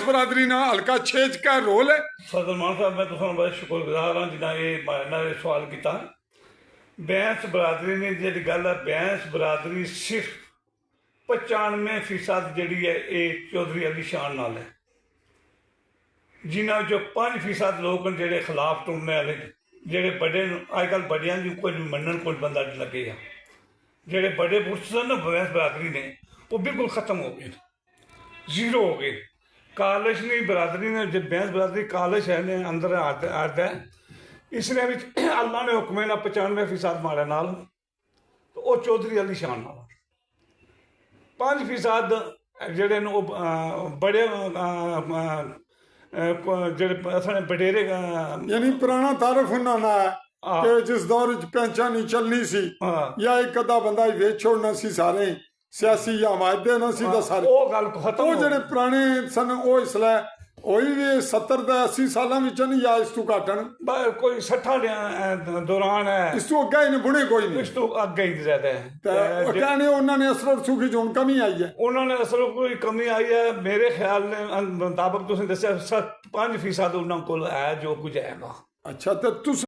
बरादरी ना हल्का 6 का रोल है? सदर मान साहब मैं तुहानू बड़ा शुक्रगुजार हाँ जिन्ना ये सवाल किया। बैंस बरादरी ने जी गल है, बैंस बरादरी सिर्फ 95% जी है ये चौधरी अली शान नाल है, जिन्होंने 5% लोग जो खिलाफ टुरने वाले जेडे बड़े अजकल बड़िया की कुछ मनन कुछ बंदा लगे आ, जेडे बड़े पुरुष सन ना बैंस बरादरी ने वो बिल्कुल खत्म हो गए, जीरो हो गए। कालश नहीं बरादरी ने जो बैंस बरादरी कालश है ने अंदर आद है, इसने भी अल्लाह ने हुक्म ना 95% मारे नाल, तो वह चौधरी अली शान नाल 5% जेडे बड़े जेडे बडेरे यानी पुराना तारफ उन्होंने है कि जिस दौर पैंचा नहीं चलनी सी या एक अद्धा बंदा वेच छोड़ना सी सारे सियासी या हमायते ना सी सारे वो गल खत्म वो जेडे पुराने सन वो इसलै होई भी 70 ते 80 सालों विच नहीं या इस तू घटन कोई 60 दौरान है, इस तू अग्गे ही बुढ़े कोई नहीं, इस तो अगे ही ज्यादा है। कहने उन्होंने असर सूखी जो कमी आई है, उन्होंने असल कोई कमी आई है मेरे ख्याल मुताबिक तुसें दस्सिया 5% उन्होंने को है जो कुछ हैगा। अच्छा तो तुस